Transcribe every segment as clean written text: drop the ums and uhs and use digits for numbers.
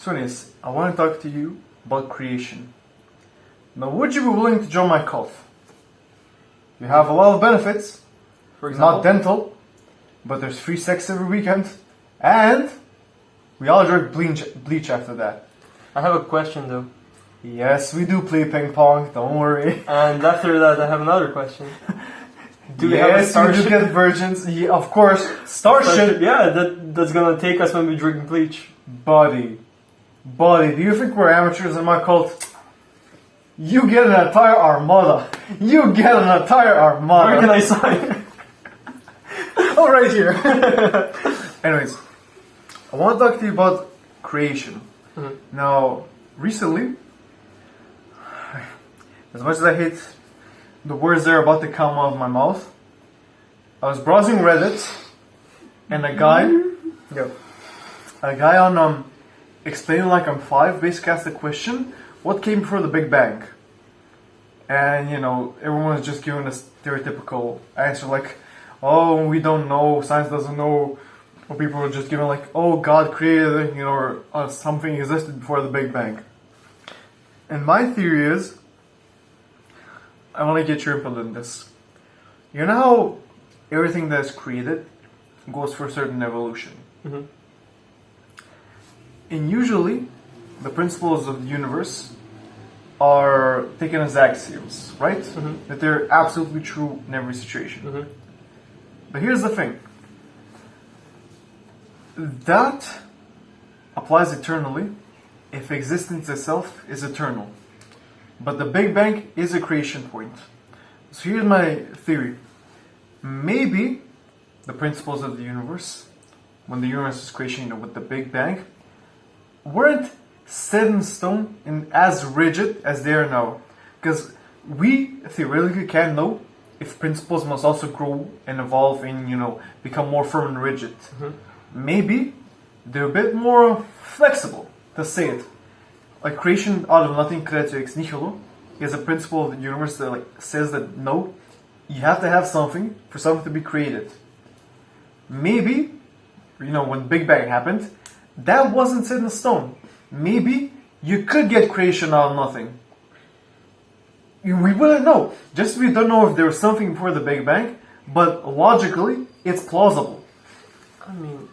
So anyways, I want to talk to you about creation. Now, would you be willing to join my cult? You have a lot of benefits. For example? Not dental, but there's free sex every weekend, and we all drink bleach after that. I have a question though. Yes, we do play ping pong, don't worry. And after that, I have another question. Do we have a Yes, we starship? do get virgins. Yeah, of course, starship. Yeah, that's gonna take us when we drink bleach. Buddy, do you think we're amateurs in my cult? You get an entire armada. You get an entire armada. Where can I sign? Oh, right here. Anyways, I want to talk to you about creation. Mm-hmm. Now, recently, as much as I hate the words that are about to come out of my mouth, I was browsing Reddit, and a guy on Explaining Like I'm Five basically asked the question, what came before the Big Bang? And, everyone was just giving a stereotypical answer like, oh, we don't know, science doesn't know. Or people were just giving like, oh, God created, or something existed before the Big Bang. And my theory is, I want to get your input on this. You know how everything that's created goes for a certain evolution? Mm-hmm. And usually, the principles of the universe are taken as axioms, right? Mm-hmm. That they're absolutely true in every situation. Mm-hmm. But here's the thing. That applies eternally if existence itself is eternal. But the Big Bang is a creation point. So here's my theory. Maybe the principles of the universe, when the universe was creation, with the Big Bang, weren't set in stone and as rigid as they are now. Because we theoretically can know if principles must also grow and evolve and, become more firm and rigid. Mm-hmm. Maybe they're a bit more flexible, to say it. Like creation out of nothing, creatio ex nihilo, is a principle of the universe that says that no, you have to have something for something to be created. Maybe, when Big Bang happened, that wasn't set in stone. Maybe you could get creation out of nothing. We wouldn't know. Just we don't know if there was something before the Big Bang, but logically, it's plausible. I mean,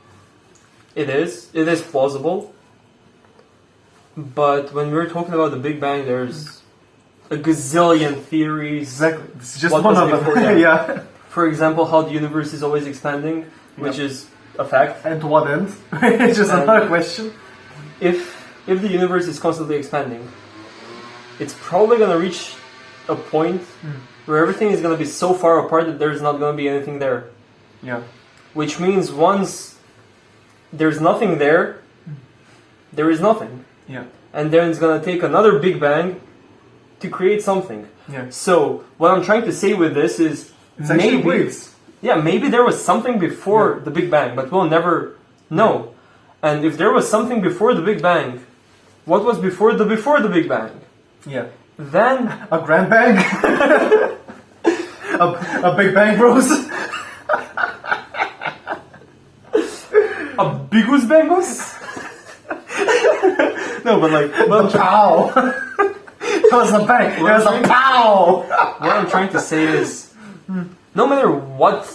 it is plausible. But when we're talking about the Big Bang, there's a gazillion theories. Exactly. It's just What one was of them. before that? Yeah. For example, how the universe is always expanding, which is a fact. And to what end? It's just another question. If the universe is constantly expanding, it's probably gonna reach a point where everything is gonna be so far apart that there's not gonna be anything there. Yeah. Which means once there's nothing there, there is nothing. Yeah. And then it's gonna take another Big Bang to create something. Yeah. So what I'm trying to say with this is It's actually waves. maybe there was something before the Big Bang, but we'll never know. And if there was something before the Big Bang, what was before the Big Bang? Yeah. Then A Grand Bang? a Big Bang Bros? a Bigus Bangus? No, but Pow! It was a bang! It was a pow! what I'm trying to say is, no matter what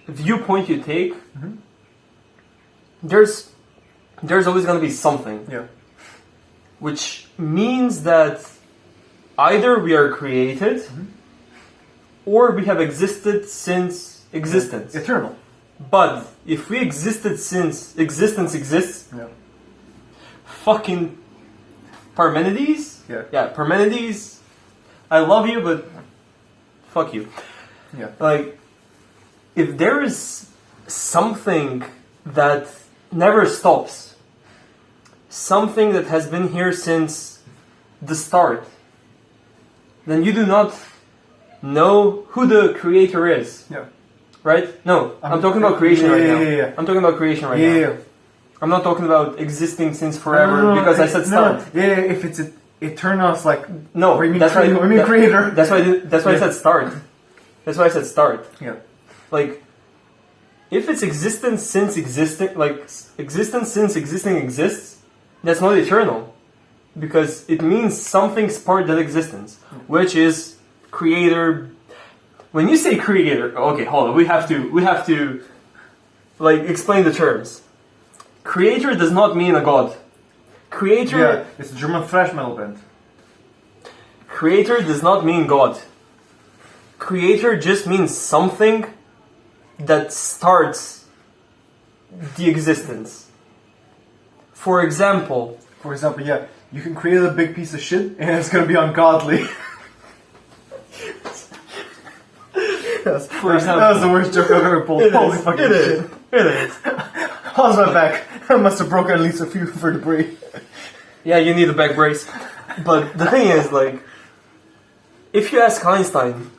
viewpoint you take, there's always gonna be something. Yeah. Which means that either we are created, or we have existed since existence. Eternal. But if we existed since existence exists, Yeah. fucking Parmenides? Yeah. Parmenides, I love you, but fuck you. Yeah. If there is something that never stops, something that has been here since the start, then you do not know who the creator is. Yeah. Right? No, I'm talking about creation right now. Yeah. I'm talking about creation right now. Yeah. I'm not talking about existing since forever because I said start. Yeah, if it's eternal, it's like No, that's why. creator. That's why I said start. That's why I said start. Yeah. Like, if it's existence since existing, like existence since existing exists, that's not eternal, because it means something sparked that existence, which is creator. When you say creator, okay, hold on, we have to like explain the terms. Creator does not mean a god. Creator. Yeah, it's a German thrash metal band. Creator does not mean God. Creator just means something that starts the existence. For example, yeah, you can create a big piece of shit and it's gonna be ungodly. For example, that was the worst joke I've ever pulled. Holy fucking shit. It is. How's my back? I must have broken at least a few vertebrae. Yeah, you need a back brace. But the thing is, like, if you ask Einstein,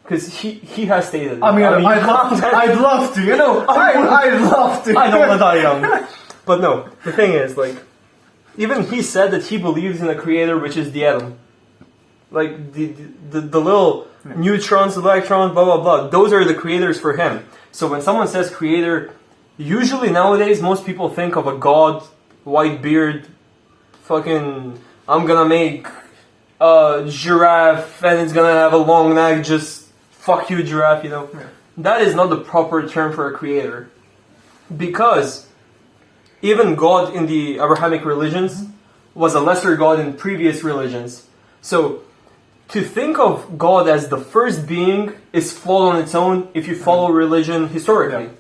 because he has stated. I'd love to, you know. I'd love to. I don't want to die young. But no, the thing is, like, even he said that he believes in a creator, which is the atom. Like, the little neutrons, electrons, blah, blah, blah. Those are the creators for him. So when someone says creator, usually nowadays most people think of a god, white beard, fucking, I'm gonna make a giraffe and it's gonna have a long neck, just fuck you giraffe, you know. Yeah. That is not the proper term for a creator. Because even God in the Abrahamic religions was a lesser God in previous religions. So to think of God as the first being is flawed on its own if you follow religion historically. Yeah.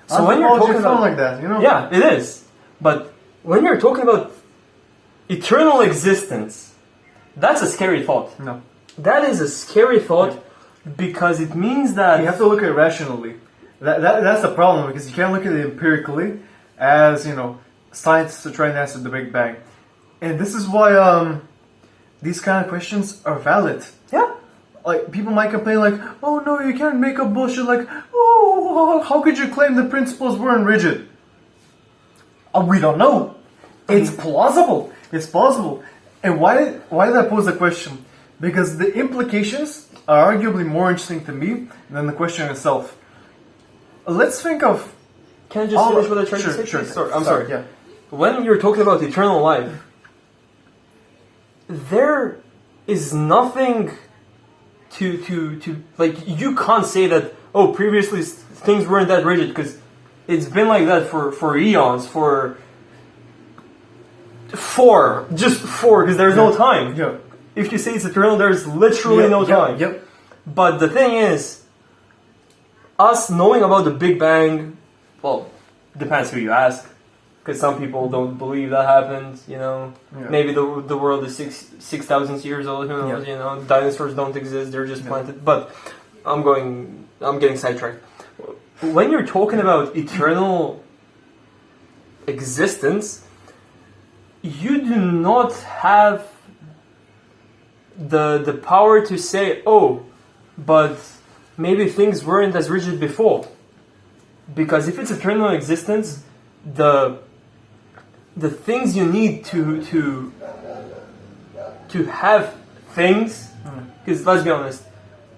So when you're talking about like that, you know? Yeah, it is. But when you're talking about eternal existence, that's a scary thought. No. That is a scary thought because it means that... You have to look at it rationally. That's the problem, because you can't look at it empirically as, you know, scientists are trying to answer the Big Bang. And this is why these kind of questions are valid. Yeah. Like, people might complain like, oh no, you can't make up bullshit like, oh, how could you claim the principles weren't rigid? We don't know. It's plausible. It's plausible. And why did I pose the question? Because the implications are arguably more interesting to me than the question itself. Let's think of... Can I just finish what I tried to say? Sure. I'm sorry. Yeah. When you're talking about eternal life, there is nothing to like, you can't say that, oh, previously things weren't that rigid, because it's been like that for eons, for just four, because there's no time. Yeah. If you say it's eternal, there's literally no time. Yep. But the thing is, us knowing about the Big Bang, well, depends who you ask. Because some people don't believe that happened, you know. Yeah. Maybe the world is 6,000 years old, who knows, you know. Dinosaurs don't exist, they're just planted. But I'm getting sidetracked. When you're talking about eternal existence, you do not have the power to say, oh, but maybe things weren't as rigid before. Because if it's eternal existence, the things you need to have things, because let's be honest,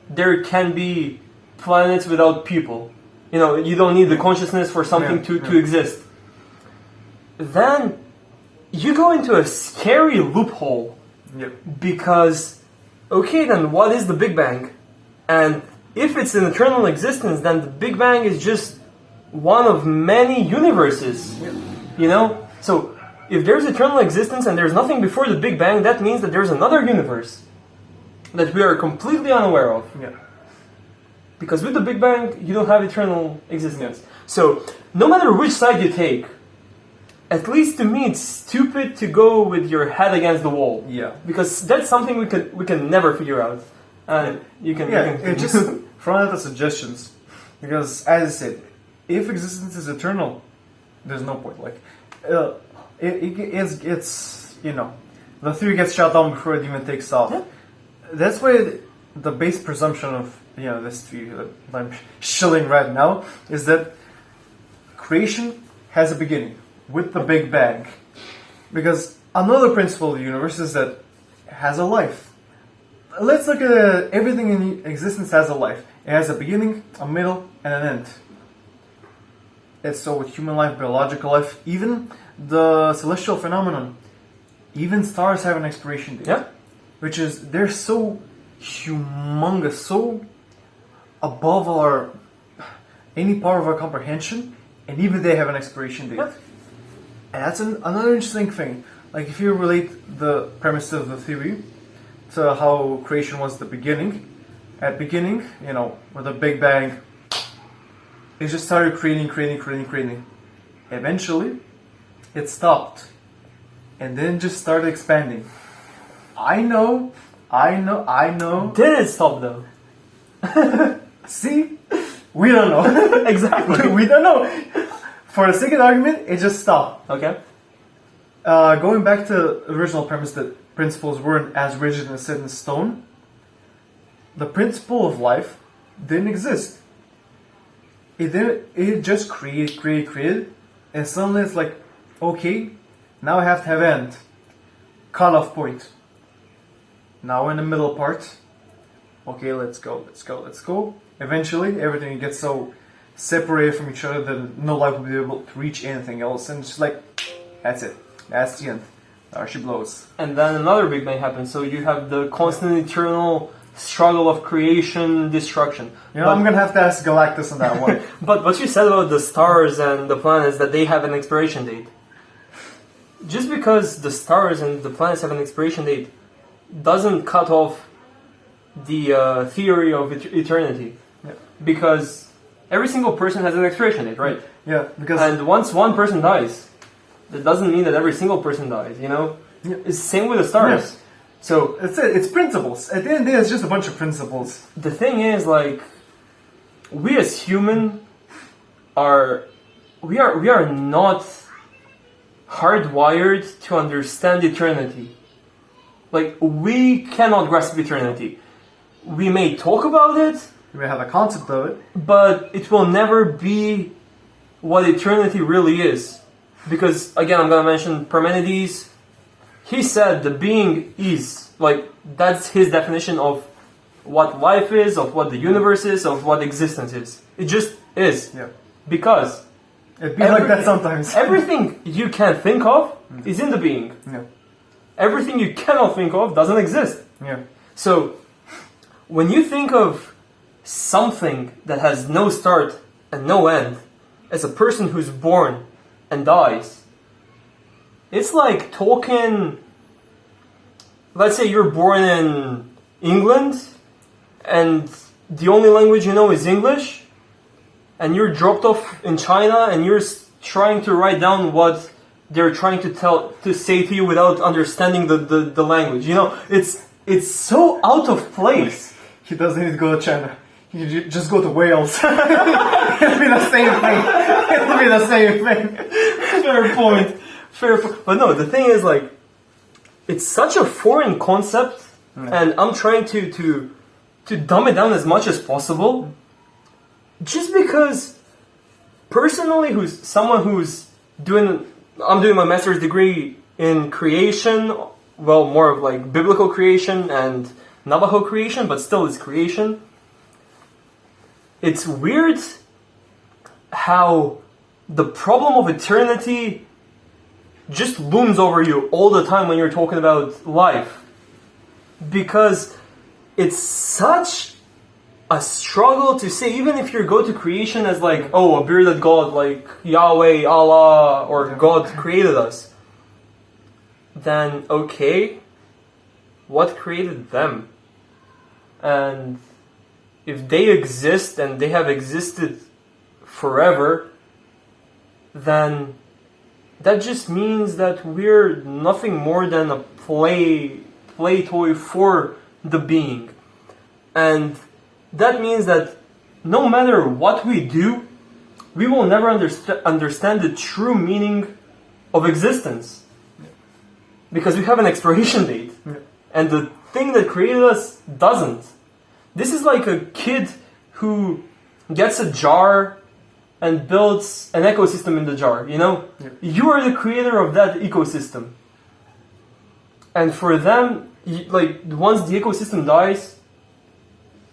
there can be planets without people. You know, you don't need the consciousness for something to exist. Then you go into a scary loophole. Yep. Because, okay, then what is the Big Bang? And if it's an eternal existence, then the Big Bang is just one of many universes. Yep. You know? So, if there's eternal existence and there's nothing before the Big Bang, that means that there's another universe that we are completely unaware of. Yeah. Because with the Big Bang, you don't have eternal existence. So, no matter which side you take, at least to me, it's stupid to go with your head against the wall. Yeah. Because that's something we can never figure out. And you can just throw out the suggestions. Because, as I said, if existence is eternal, there's no point. Like, it's you know, the theory gets shut down before it even takes off. Yeah. That's why the base presumption of, you know, this theory that I'm shilling right now is that creation has a beginning with the Big Bang. Because another principle of the universe is that it has a life. Let's look at everything in existence has a life. It has a beginning, a middle, and an end. It's so with human life, biological life, even the celestial phenomenon. Even stars have an expiration date. Yeah. Which is, they're so humongous, so above any part of our comprehension, and even they have an expiration date. Yeah. And that's another interesting thing. Like if you relate the premise of the theory to how creation was the beginning, at beginning, with the Big Bang, it just started creating. Eventually, it stopped, and then just started expanding. I know. Did it stop though? See? We don't know. Exactly. We don't know. For the sake of the argument, it just stopped. Okay. Going back to the original premise that principles weren't as rigid and set in stone, the principle of life didn't exist. It just created, and suddenly it's like, okay, now I have to have end. Cut-off point. Now in the middle part, okay, let's go. Eventually, everything gets so separated from each other that no life will be able to reach anything else, and it's just like, that's it. That's the end. There she blows. And then another Big Bang happens, so you have the constant eternal struggle of creation, destruction. I'm gonna have to ask Galactus on that one. But what you said about the stars and the planets, that they have an expiration date. Just because the stars and the planets have an expiration date doesn't cut off the theory of eternity. Yeah. Because every single person has an expiration date, right? Yeah, because... And once one person dies, that doesn't mean that every single person dies, Yeah. It's the same with the stars. Yeah. So It's it. It's principles. At the end of the day, it's just a bunch of principles. the thing is, like, we as human we are not hardwired to understand eternity. Like, we cannot grasp eternity. We may talk about it, You may have a concept of it. but it will never be what eternity really is. Because, again, I'm going to mention Parmenides. He said the being is, like, that's his definition of what life is, of what the universe is, of what existence is. It just is. Yeah. Because It'd be like that sometimes. everything you can think of is in the being. Yeah. Everything you cannot think of doesn't exist. Yeah. So, when you think of something that has no start and no end, as a person who's born and dies, it's like talking... Let's say you're born in England, and the only language you know is English, and you're dropped off in China, and you're trying to write down what they're trying to say to you without understanding the language. It's so out of place. He doesn't need to go to China. You just go to Wales. It'll be the same thing. It'll be the same thing. Fair point. But no, the thing is, like, it's such a foreign concept, and I'm trying to dumb it down as much as possible. Just because, personally, I'm doing my master's degree in creation, well, more of like biblical creation and Navajo creation, but still it's creation. It's weird how the problem of eternity just looms over you all the time when you're talking about life. Because it's such a struggle to say, even if you go to creation as like, oh, a bearded God, like Yahweh, Allah, or God created us, then okay, what created them? And if they exist and they have existed forever, then that just means that we're nothing more than a play toy for the being. And that means that no matter what we do, we will never understand the true meaning of existence. Because we have an expiration date. Yeah. And the thing that created us doesn't. This is like a kid who gets a jar and builds an ecosystem in the jar, Yeah. You are the creator of that ecosystem. And for them, like, once the ecosystem dies,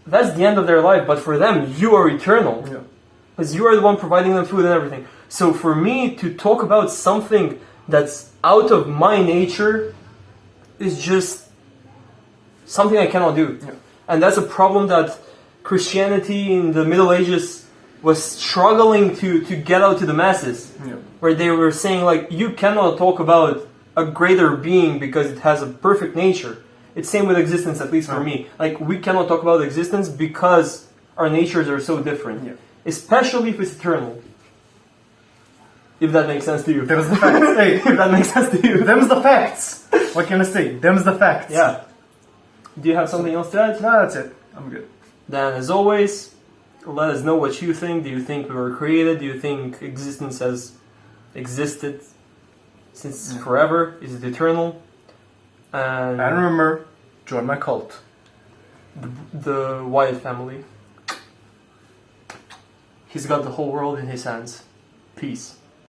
that's the end of their life. But for them, you are eternal. Yeah. Because you are the one providing them food and everything. So for me to talk about something that's out of my nature is just something I cannot do. Yeah. And that's a problem that Christianity in the Middle Ages was struggling to get out to the masses. Yeah. Where they were saying like, you cannot talk about a greater being because it has a perfect nature. It's same with existence, at least for me. Like, we cannot talk about existence because our natures are so different. Yeah. Especially if it's eternal. If that makes sense to you. Them's the facts. Hey, If that makes sense to you. them's the facts. What can I say? Them's the facts. Yeah. Do you have something else to add? No, that's it. I'm good. Then, as always, let us know what you think. Do you think we were created? Do you think existence has existed since forever? Is it eternal? And remember, join my cult. the Wyatt family. He's got the whole world in his hands. Peace.